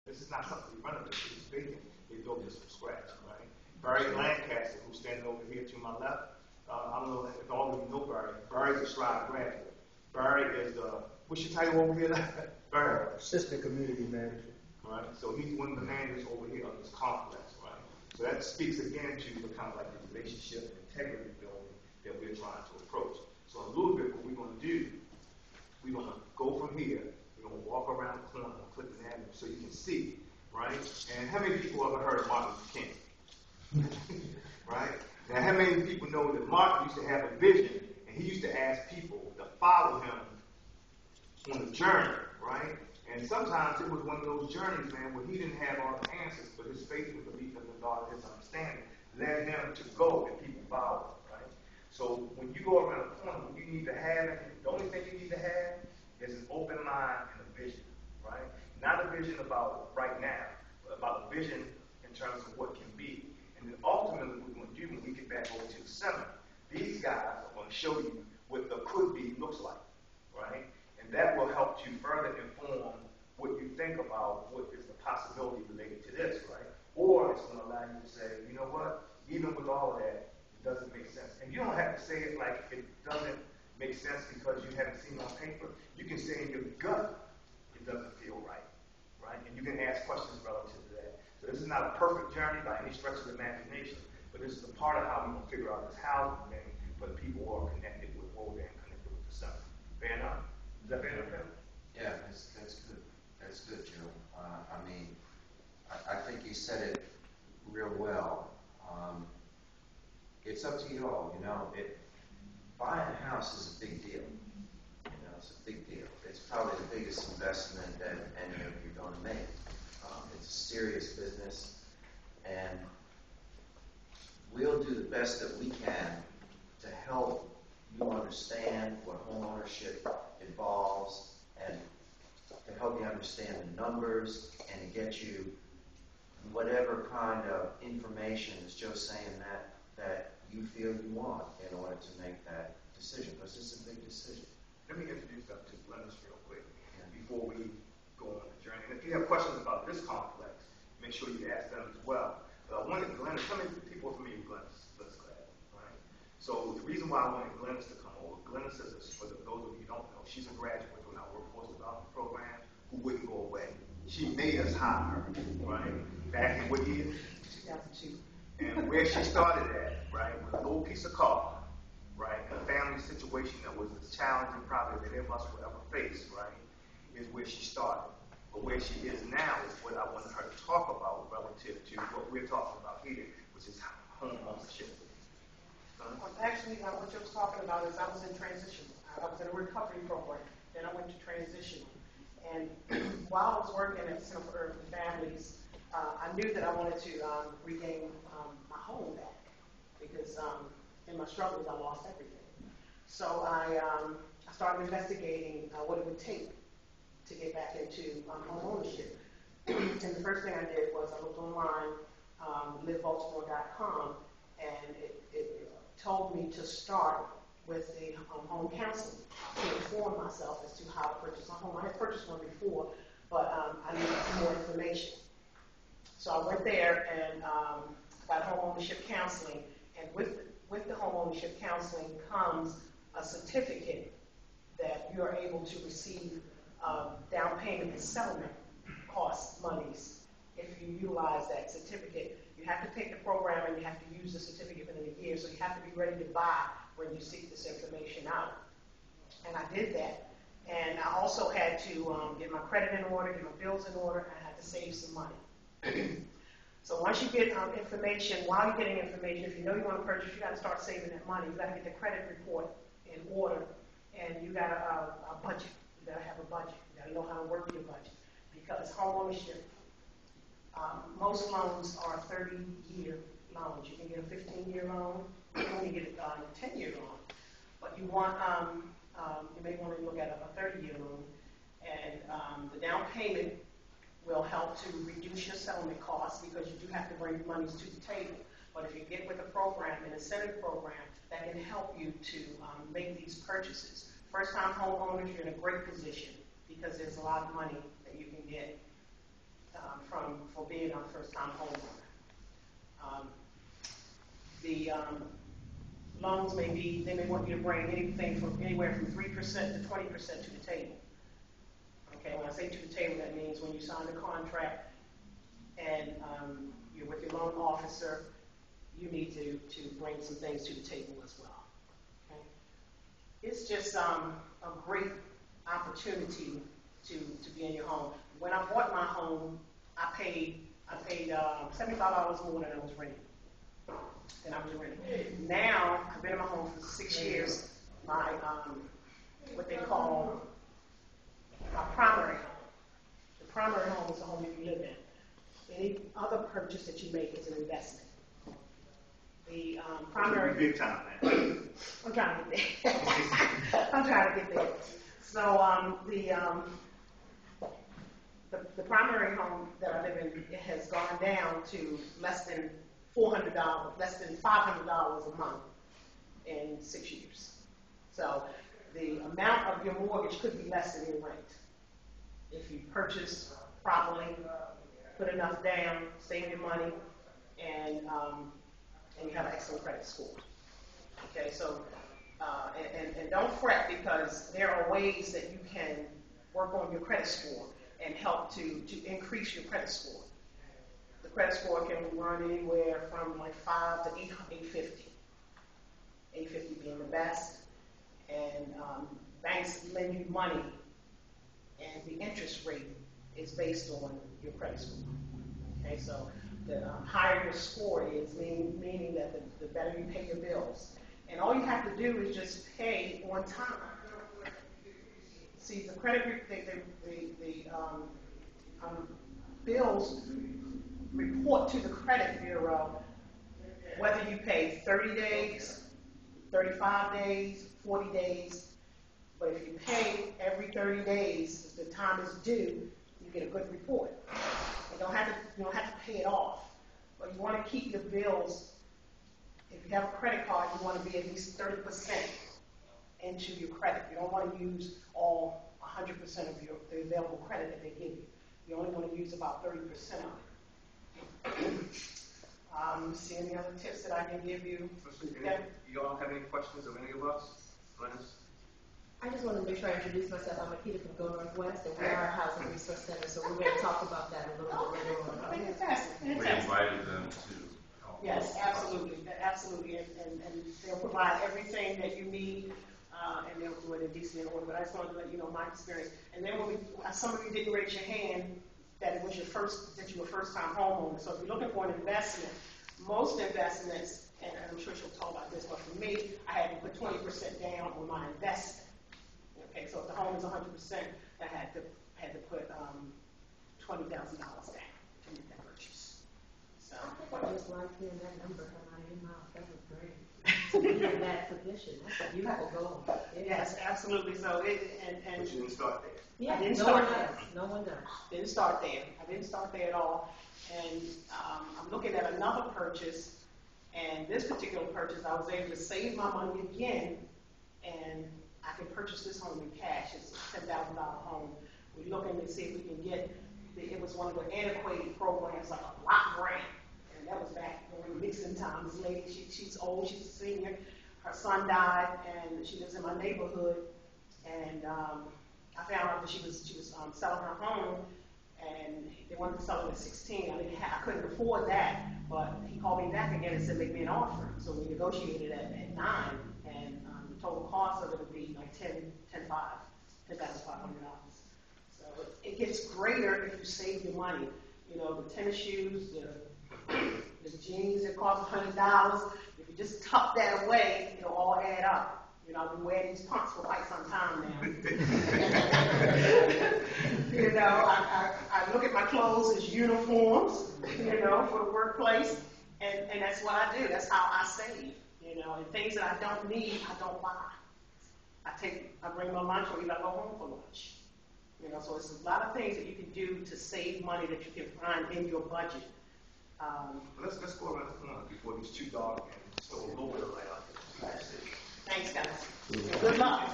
This is not something we renovate. This is vacant. They built this from scratch, right? Barry Lancaster, who's standing over here to my left, I don't know if all of you know Barry. Barry's a Strive graduate. Barry is the, what's your title over here? Barry. Assistant Community Manager. Right? So he's one of the managers over here of this complex, right? So that speaks again to the kind of like the relationship and integrity building that we're trying to approach. So a little bit what we're going to do, we're going to go from here, we're going to walk around the corner on Clifton Avenue so you can see, right? And how many people ever heard of Martin Luther King? Right? Now how many people know that Martin used to have a vision and he used to ask people to follow him on the journey, right? And sometimes it was one of those journeys, man, where he didn't have all the answers, but his faith and belief in the God, his understanding, led him to go and people followed, right? So when you go around the corner, what you need to have, the only thing you need to have is an open mind and a vision, right? Not a vision about right now, but about a vision in terms of what can be. And then ultimately what we're going to do when we get back over to the center, these guys are going to show you what the could be looks like, right? And that will help to further inform what you think about what is the possibility related to this, right? Or it's going to allow you to say, you know what, even with all of that, it doesn't make sense. And you don't have to say it like it doesn't make sense because you haven't seen it on paper. You can say in your gut, it doesn't feel right, right? And you can ask questions relative to that. So this is not a perfect journey by any stretch of the imagination, but this is a part of how we're going to figure out this housing thing for the people who are connected with Woda and connected with the center. Fair enough? Is that fair enough? Yeah, that's good. That's good, Joe. I mean, I think you said it real well. It's up to you all. You know, buying a house is a big deal. You know, it's a big deal. It's probably the biggest investment that any of you are going to make. It's a serious business, and we'll do the best that we can to help you understand what homeownership involves and to help you understand the numbers and to get you whatever kind of information, as Joe's saying, that you feel you want in order to make that decision, because it's a big decision. Let me introduce that to Glennis real quick before we go on the journey. And if you have questions about this complex, make sure you ask them as well. But I wanted Glennis, how many people are familiar with Glennis class, right? So the reason why I wanted Glennis to come over, Glennis is, for those of you who don't know, she's a graduate from our workforce development program who wouldn't go away. She made us hire her, right? Back in what year? 2002. And where she started at, right, with a little piece of car, right, and a family situation that was as challenging probably that any of us would ever face, right, is where she started. But where she is now is what I wanted her to talk about relative to what we're talking about here, which is home ownership. Actually, what you was talking about is I was in transition. I was in a recovery program. Then I went to transition. And while I was working at Center for Urban Families, I knew that I wanted to regain my home back because in my struggles I lost everything. So I started investigating what it would take to get back into home ownership. And the first thing I did was I looked online, livebaltimore.com, and it told me to start with the home counseling to inform myself as to how to purchase a home. I had purchased one before, but I needed some more information. So I went there and got home ownership counseling, and with the home ownership counseling comes a certificate that you are able to receive down payment and settlement cost monies if you utilize that certificate. You have to take the program and you have to use the certificate within a year, so you have to be ready to buy when you seek this information out. And I did that. And I also had to get my credit in order, get my bills in order, and I had to save some money. So once you get information, while you're getting information, if you know you want to purchase, you got to start saving that money. You got to get the credit report in order, and you got a budget. You got to have a budget. You got to know how to work your budget, because home ownership, most loans are 30-year loans. You can get a 15-year loan. You can only get a 10-year loan, but you want you may want to look at a 30-year loan, and the down payment will help to reduce your settlement costs because you do have to bring monies to the table. But if you get with a program, an incentive program, that can help you to make these purchases. First-time homeowners, you're in a great position because there's a lot of money that you can get for being a first-time homeowner. The loans they may want you to bring anything from anywhere from 3% to 20% to the table. Okay, when I say to the table, that means when you sign the contract and you're with your loan officer, you need to bring some things to the table as well. Okay? It's just a great opportunity to be in your home. When I bought my home, I paid $75 more than I was renting. Now I've been in my home for 6 years. My what they call my primary home. The primary home is the home you live in. Any other purchase that you make is an investment. The primary. Big time, man. I'm trying to get there. I'm trying to get there. So the primary home that I live in, it has gone down to less than $400, less than $500 a month in 6 years. So the amount of your mortgage could be less than your rent if you purchase properly, put enough down, save your money, and you have an excellent credit score. Okay, so and don't fret, because there are ways that you can work on your credit score and help to increase your credit score. The credit score can run anywhere from like 5 to 850. 850 being the best. And banks lend you money, and the interest rate is based on your credit score. Okay, so the higher your score is, meaning that the better you pay your bills. And all you have to do is just pay on time. See, the credit, bills report to the credit bureau whether you pay 30 days, 35 days, 40 days. But if you pay every 30 days, if the time is due, you get a good report. You don't have to pay it off, but you want to keep your bills. If you have a credit card, you want to be at least 30% into your credit. You don't want to use all 100% of the available credit that they give you. You only want to use about 30% of it. See any other tips that I can give you? Yeah. You all have any questions of any of us? I just wanted to make sure I introduce myself. I'm Akita from Go Northwest, and we are a housing resource center, so we're going to talk about that a little bit later on. Fantastic. We invited them to help. Yes, absolutely, absolutely, and they'll provide everything that you need, and they'll do it in decent order. But I just wanted to let you know my experience. And then when some of you didn't raise your hand that it was you were a first-time homeowner. So if you're looking for an investment, most investments, and I'm sure she'll talk about this, but for me, I had to put 20% down on my investment. Okay, so if the home is 100%, I had to put $20,000 down to make that purchase. So I just like hearing that number come out of your mouth. That was great. To be in that position, that's a beautiful goal. Yeah. Yes, absolutely. So But you didn't start there. Yeah, I didn't no start one there. does. No one does. Didn't start there. I didn't start there at all. And I'm looking at another purchase. And this particular purchase, I was able to save my money again, and I can purchase this home in cash. It's a $10,000 home. We're looking to see if we can get, it was one of the antiquated programs, like a block grant. And that was back during Nixon times. This lady, she's old, she's a senior. Her son died, and she lives in my neighborhood. And I found out that she was selling her home, and they wanted to sell it at 16. I couldn't afford that, but he called me back again and said, make me an offer. So we negotiated at 9, and the total cost of it would be like $10,500. So it gets greater if you save your money. You know, the tennis shoes, the jeans that cost $100. If you just tuck that away, it'll all add up. You know, I've been wearing these pumps for quite some time now. You know, I look at my clothes as uniforms, you know, for the workplace, and that's what I do. That's how I save. You know, and things that I don't need, I don't buy. I bring my lunch, or either I go home for lunch. You know, so it's a lot of things that you can do to save money that you can find in your budget. Let's go around the corner before these two dogs and so a little bit of light out there. Thanks, guys. Good luck.